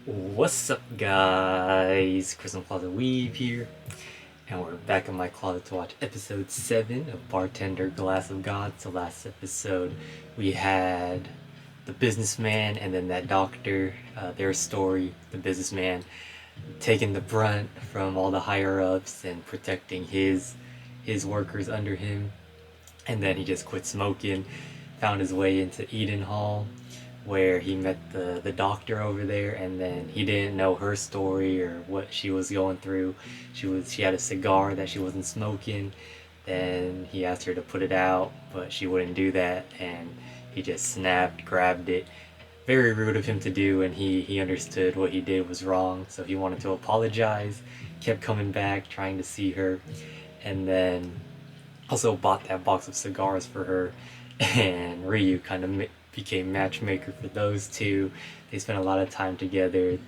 What's up, guys? Crystal Closet Weave here, and we're back in my closet to watch episode 7 of Bartender Glass of God. So last episode we had the businessman and then that doctor, their story, the businessman taking the brunt from all the higher ups and protecting his workers under him, and then he just quit smoking, found his way into Eden Hall, where he met the doctor over there, and then he didn't know her story or what she was going through. She had a cigar that she wasn't smoking. Then he asked her to put it out, but she wouldn't do that, and he just snapped, grabbed it. Very rude of him to do, and he understood what he did was wrong, so he wanted to apologize, kept coming back, trying to see her, and then also bought that box of cigars for her, and Ryu kind of became matchmaker for those two. They spent a lot of time together.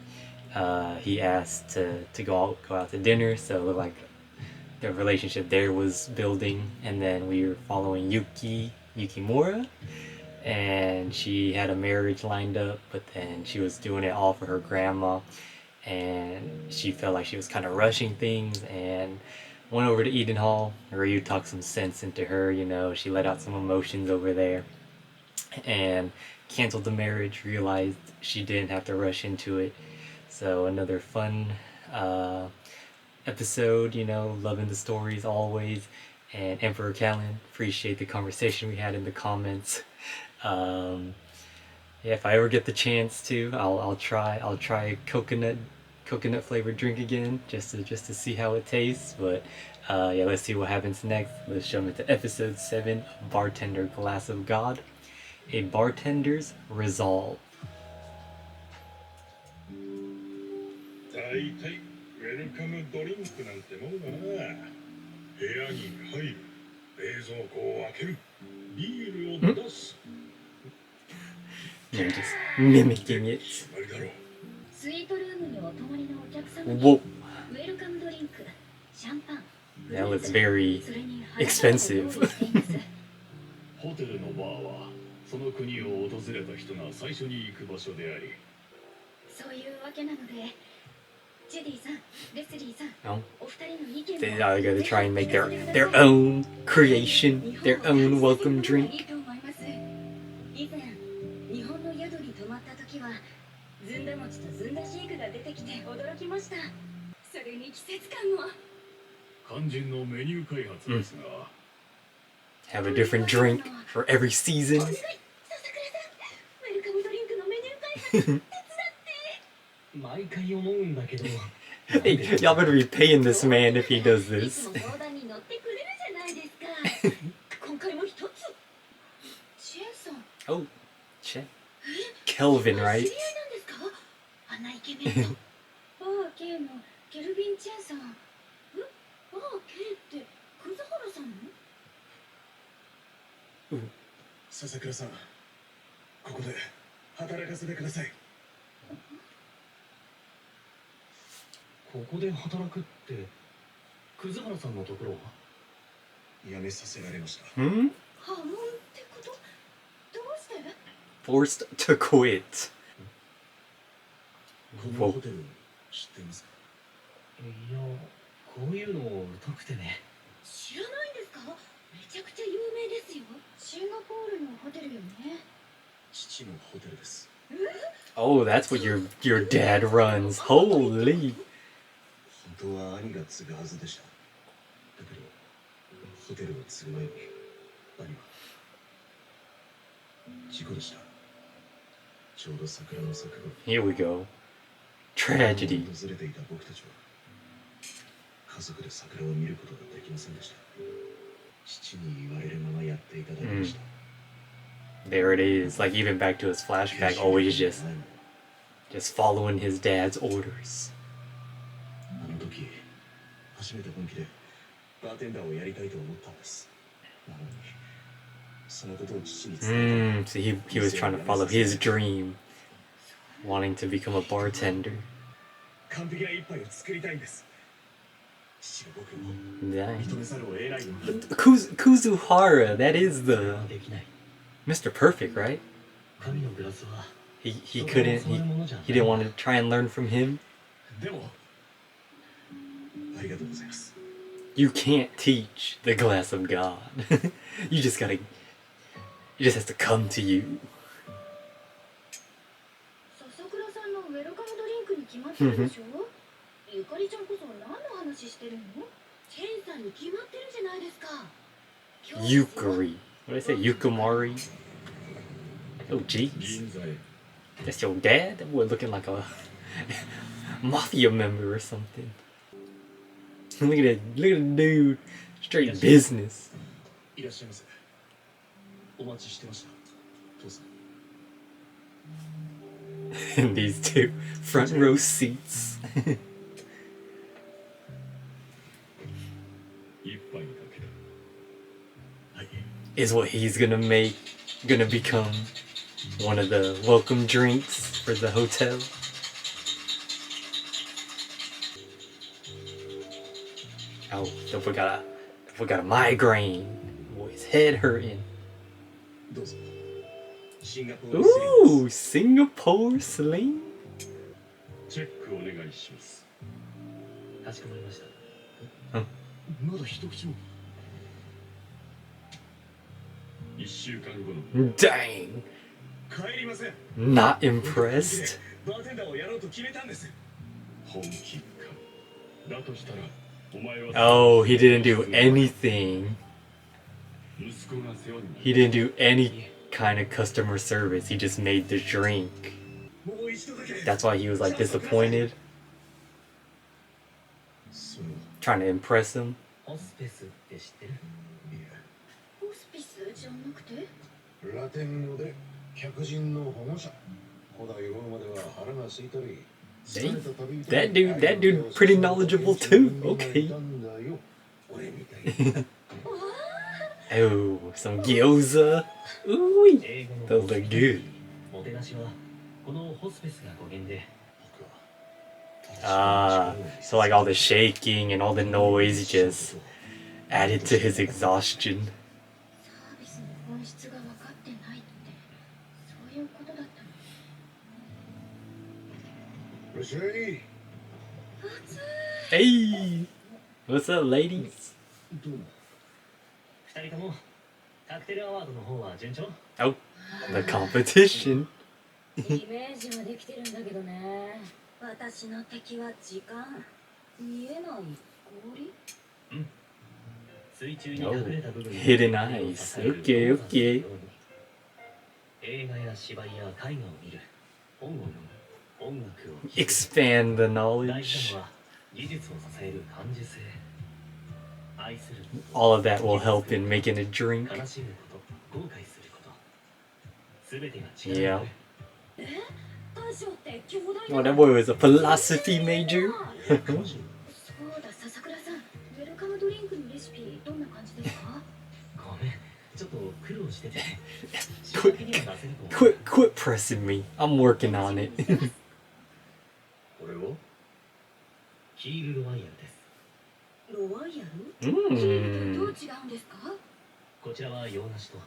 He asked to go out to dinner, so it looked like the relationship there was building. And then we were following Yukimura, and she had a marriage lined up, but then she was doing it all for her grandma, and she felt like she was kind of rushing things, and went over to Eden Hall. Ryu talked some sense into her, she let out some emotions over there, and canceled the marriage, realized she didn't have to rush into it. So another fun episode, loving the stories always. And Emperor Callan, appreciate the conversation we had in the comments. Yeah, if I ever get the chance to, I'll try a coconut flavored drink again, just to see how it tastes. But yeah, let's see what happens next. Let's jump into episode 7, Bartender Glass of God, a bartender's resolve. 大体ウェルカムドリンクなんてもんはな、部屋に入る、冷蔵庫を開ける、ビールを出す。Yeah, just mimicking it. スイートルームにお泊まりのお客様に Whoa, ウェルカムドリンク、シャンパン、 that was very それに expensive. ホテルのバーはその国を訪れた人が最初に行く場所であり、そういうわけなので、ジェディさん、レスリーさん、 No? お二人の意見 They are gonna try and make their own creation, their own welcome drink. いいと思います。以前、日本の宿に泊まった時は、ずんだ餅とずんだシェイクが出てきて驚きました。それに季節感も。肝心のメニュー開発ですが、Have a different drink for every season. お願い、笹倉さん、ウェルカムドリンクのメニュー開発手伝って。毎回思うんだけど Hey, y'all better be paying this man if he does い this. つも相談に乗ってくれるじゃないですか。今回も一つ。チェンさん。 Oh, shit. Kelvin, 知り合 right? いなんですか？あんなイケメンと。バー K のケルビン・チェンさん。バー K って葛原さんの？笹倉さん、ここで働かせてください。ここで働くって葛原さんのところは辞めさせられました。Hmm? 破門ってこと？どうして？ Forced to quit. このホテル知っていますか？いやこういうの疎くてね知らないんですか？めちゃくちゃ有名ですよ。シンガポールのホテルよね。父のホテルです。Oh, that's what your dad runs. Holy. 本当は兄が継ぐはずでした。だけどホテルを継ぐ前に兄は事故でした。ちょうど桜の咲く頃、 Here we go. Tragedy. 訪れていた僕たちは家族で桜を見ることができませんでした。父に言われるままやっていただきました。 There it is. Like, even back to his flashback, always just following his dad's orders. あの時初めて本気でバーテンダーをやりたいと思ったんです。なのにそのことを父に伝え So he was trying to follow his dream, wanting to become a bartender. 完璧な一杯を作りたいんです。父が僕を Dang. 認めざるを得ないように。 Kuzuhara, that is the できない Mr. Perfect, right? 神のグラスは he couldn't he didn't want to try and learn from him. でもありがとうございます。 You can't teach the glass of God. You just gotta. It just has to come to you. 笹倉さんのウェルカムドリンクに決まってるでしょゆかりちゃんこそ何の話してるのチェンさんに決まってるじゃないですか Yukari. What did I say? Yukamari? Oh, jeez. 銀座へ That's your dad? That boy looking like a mafia member or something. Look at that. Look at the dude. Straight business. いらっしゃいませ。お待ちしてました。父さん。 And these two front row seats. 一杯だけだ。はい。 Is what he's gonna become one of the welcome drinks for the hotel. Oh, don't forgot a migraine. Boy's head hurting. どうぞ。シンガポールスリーブ Ooh, Singapore sling. チェックお願いします。かしこまりました。うんまだ一口も。一週間後の Dang. 帰りません。 Not impressed. バーテンダーをやろうと決めたんです。本気か。だとしたらお前は Oh, he didn't do anything. 息子が世話になる He didn't do any kind of customer service. He just made the drink. もう一度だけ。 That's why he was like disappointed, その trying to impress him. ホスペスって知ってる？いや。ホスピスじゃなくてラテン語で客人の保護者。古代ローマでは腹が空いたり。 That dude pretty knowledgeable too. Okay. Oh, some gyoza. Ooh, those look good. もてなしはこのホスペスが語源で。 Ah, so like all the shaking and all the noise just added to his exhaustion. サービスの本質が分かってないってそういうことだったのいらっしゃい。 Hey, what's up, ladies? どうも。二人ともカクテルアワードの方は順調？ Oh, the competition. イメージはできてるんだけどね私の敵は時間見えない氷水中に隠れた部分 Hidden eyes. Okay, okay. 映画や芝居や絵画を見る本を読む音楽を聴く Expand the 大事な knowledge. のは技術を支える感受性愛する All of that will help in making a drink. 悲しむこと後悔すること全てが違う Yeah. 大将って兄弟 Oh, that boy was a philosophy major. そうだ笹倉さんウェルカムドリンクのレシピどんな感じですかごめんちょっと苦労してて Quit pressing me. I'm working on it. これをヒールロワイヤルですロワイヤルどう Mm. 違うんですかこちらは洋梨と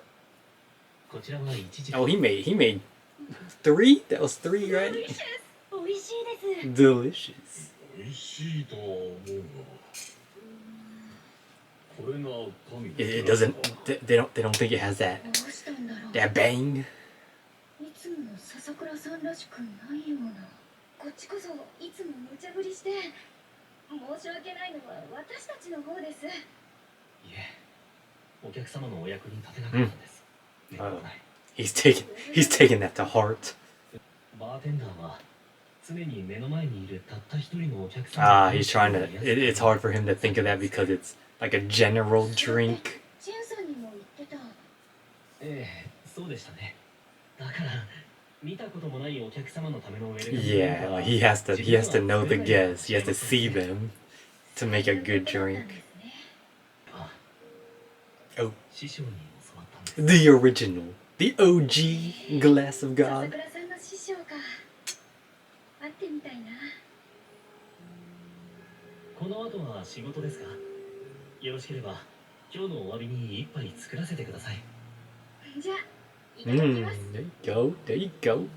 こちらはイチジク Oh, he made 3? That was 3, right? 美味しいです Delicious. 美味しいとは思うがこれが神 It doesn't. They don't think it has that どうしたんだろう that bang. いつもの笹倉さんらしくないようなこっちこそいつも無茶ぶりして申し訳ないのは私たちの方ですいえお客様のお役に立てなかったんです、めんどくない He's taking that to heart. バーテンダーは常に目の前にいるたった一人のお客様 Ah, he's trying to. It's hard for him to think of that because it's like a general drink. チェンさんにも言ってたええそうでしたねだから見たこともないお客様のためのウェルカム Yeah, like he has to know the guests. He has to see them to make a good drink. あ Oh, 師匠に教わったんです the original, the OG glass of 笹 God. 倉さんの師匠か会ってみたいなこの後は仕事ですかよろしければ今日のお詫びに一杯作らせてくださいじゃあいただき Mm, ます there you go. There you go.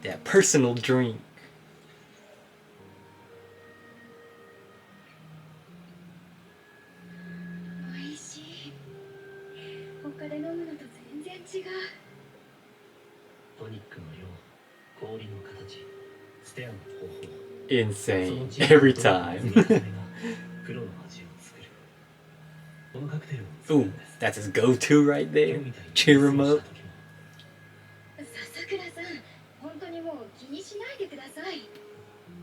that personal drink. 美味しい。他で飲むのと全然違う。トニックの量、氷の形、ステアの方法、そ Insane の every チームの time. 積み重ねがプロの味を作る。このカクテルを作る Ooh, んです。 that's his go-to right 今 there. 日みたいに Cheer him ミスを up. した時も笹倉さん、本当にもう気にしないでください。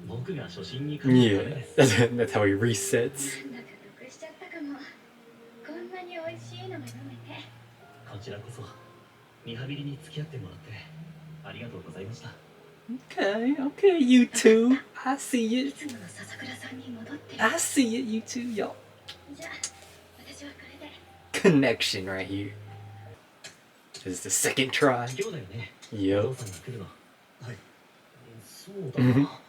僕が初心に帰るため Yeah, です。 that's how he resets. なんだか得しちゃったかも。こんなに美味しいのが飲めて。こちらこそリハビリに付き合ってもらってありがとうございました。 Okay, okay, you two. I see い it. つもの笹倉さんに戻って。 I see it, you two. Yo, じゃあ、私はこれで。 connection right here. This is the second try. 今日だよね。お Yup. 父さんが来るの。はいそうだな。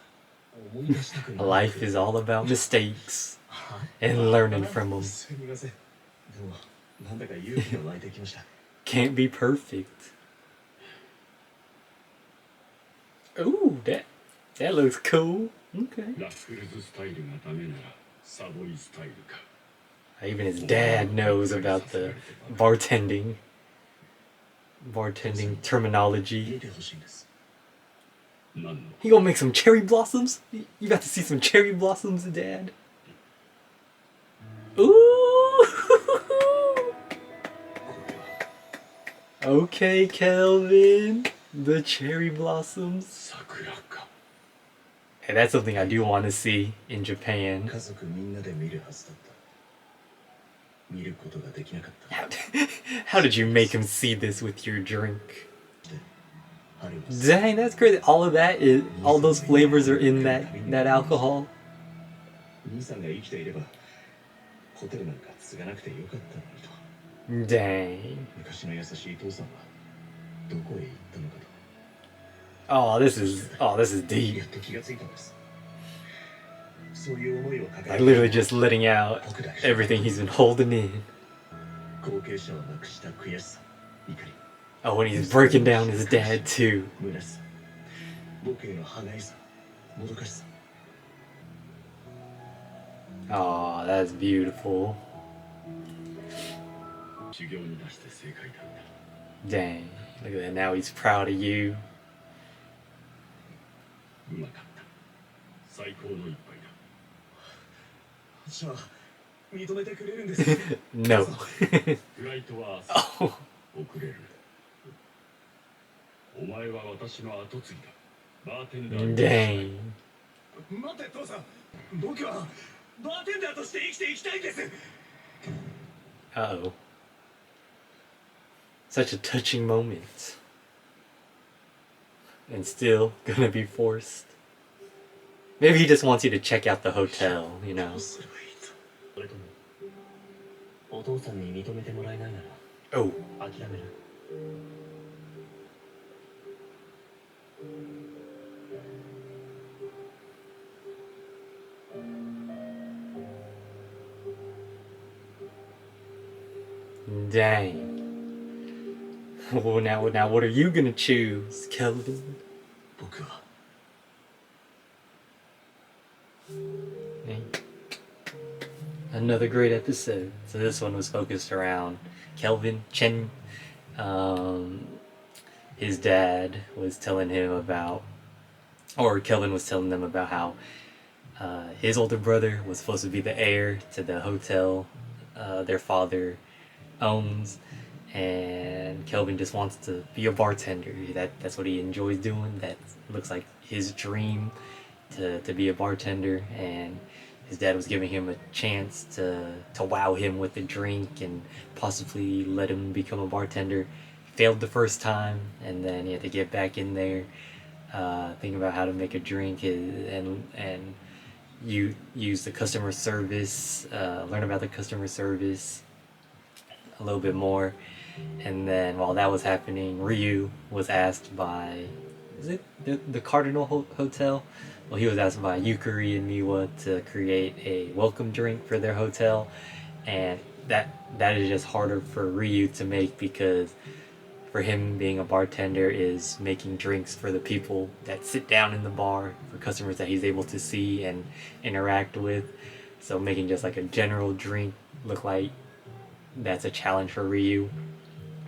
思い出したくない。 Life is all about mistakes は and learning from them. すみません。でもなんだか勇気が湧いてきました。 Can't be perfect. Ooh, that looks cool. Okay. ラッフルズスタイルがダメならサボイスタイルか。 Even his dad knows about the bartending terminology. 見てほしいんです。何の He gonna make some cherry blossoms? You got to see some cherry blossoms, Dad? Ooh! これは Okay, Kelvin. The cherry blossoms. 桜か。 Hey, that's something I do want to see in Japan. 家族みんなで見るはずだった。見ることができなかった。 How did you make him see this with your drink? 春は Dang, that's crazy. All of that is, all those flavors are in that alcohol. 兄さんが生きていればホテルなんか継がなくてよかったのにと。 Dang. 昔の優しい父さんはどこへ行ったのかと。 Oh, this is や deep. っと気がついたんです。そういう思いを抱え Like literally just letting out everything he's been holding in. 後継者を亡くした悔しさ、怒り、 Oh, when he's breaking down his dad too. 虚しさ、僕への歯がゆさ、もどかしさ。 Oh, that's beautiful. 修行に出して正解だった。 Dang. Look at that. Now he's proud of you. うまかった。最高の一杯だ。じゃあ認めてくれるんですか。 No. フライトは朝 Oh, 遅れる。お前は私の後継ぎだ。バーテンダーに dang. 待って父さん、僕はバーテンダーとして生きていきたいんです。 Uh-oh. Such a touching moment. And still gonna be forced. Maybe he just wants you to check out the hotel, you ど know. うすればいいと。それともお父さんに認めてもらえないなら Oh, 諦める。 dang. Well, now what are you gonna choose, Kelvin? 僕は Hey. Another great episode. So this one was focused around Kelvin Chen. His dad was telling him about, or Kelvin was telling them about how his older brother was supposed to be the heir to the hotel their father owns, and Kelvin just wants to be a bartender. That's what he enjoys doing. That looks like his dream to be a bartender, and his dad was giving him a chance to wow him with a drink and possibly let him become a bartender. Failed the first time, and then he had to get back in there, think about how to make a drink, and you use the customer service, learn about the customer service a little bit more. And then while that was happening, Ryu was asked by, is it the Cardinal Hotel? Well, he was asked by Yukari and Miwa to create a welcome drink for their hotel, and that is just harder for Ryu to make because for him being a bartender is making drinks for the people that sit down in the bar, for customers that he's able to see and interact with. So making just like a general drink look like that's a challenge for Ryu.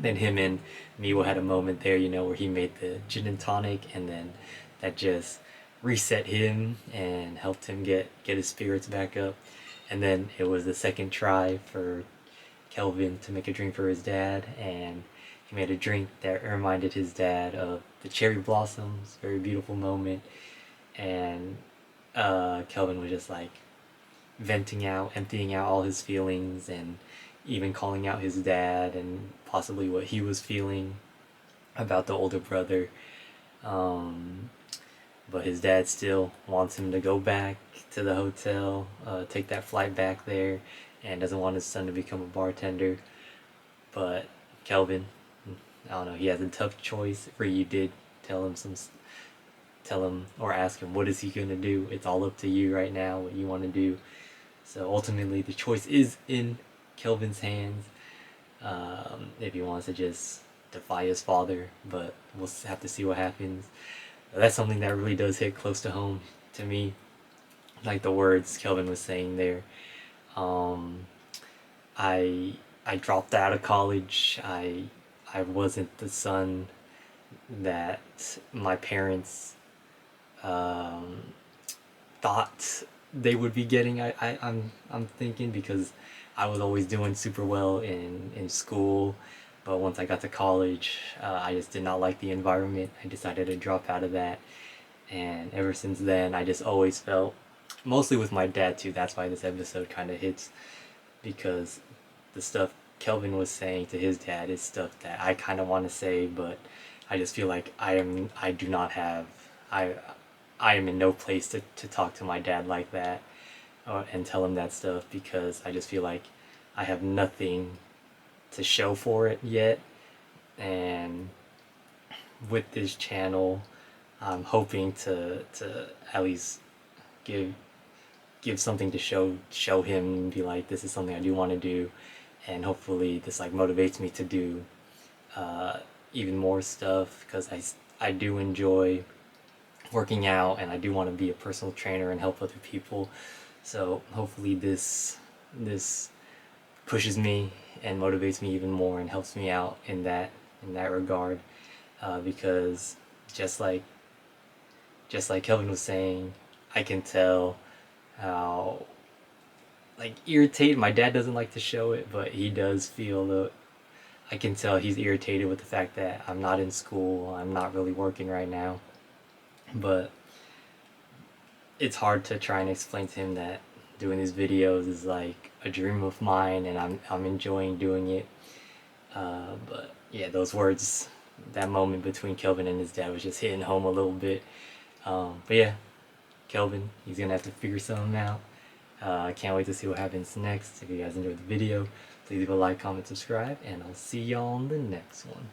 Then him and Miwa had a moment there, where he made the gin and tonic, and then that just reset him and helped him get his spirits back up. And then it was the second try for Kelvin to make a drink for his dad, and he made a drink that reminded his dad of the cherry blossoms. Very beautiful moment. And Kelvin was just like venting out, emptying out all his feelings, and even calling out his dad and possibly what he was feeling about the older brother. But his dad still wants him to go back to the hotel, take that flight back there, and doesn't want his son to become a bartender. But Kelvin, I don't know, he has a tough choice. Ryu did tell him or ask him, what is he gonna do? It's all up to you right now, what you want to do. So ultimately the choice is in Kelvin's hands, if he wants to just defy his father, but we'll have to see what happens. That's something that really does hit close to home to me, like the words Kelvin was saying there. I dropped out of college. I wasn't the son that my parents thought they would be getting. I'm thinking, because I was always doing super well in school, but once I got to college, I just did not like the environment. I decided to drop out of that, and ever since then I just always felt, mostly with my dad too, that's why this episode kind of hits, because the stuff Kelvin was saying to his dad is stuff that I kind of want to say, but I just feel like I am in no place to talk to my dad like that, and tell him that stuff, because I just feel like I have nothing to show for it yet. And with this channel, I'm hoping to at least give something to show him and be like, this is something I do want to do, and hopefully this like motivates me to do even more stuff, because I do enjoy working out, and I do want to be a personal trainer and help other people. So hopefully this pushes me and motivates me even more and helps me out in that regard, because just like Kelvin was saying, I can tell how like irritated my dad doesn't like to show it, but he does feel I can tell he's irritated with the fact that I'm not in school, I'm not really working right now. But it's hard to try and explain to him that doing these videos is like a dream of mine, and I'm enjoying doing it. But yeah, those words, that moment between Kelvin and his dad was just hitting home a little bit. But yeah, Kelvin, he's gonna have to figure something out. I can't wait to see what happens next. If you guys enjoyed the video, please leave a like, comment, subscribe, and I'll see y'all on the next one.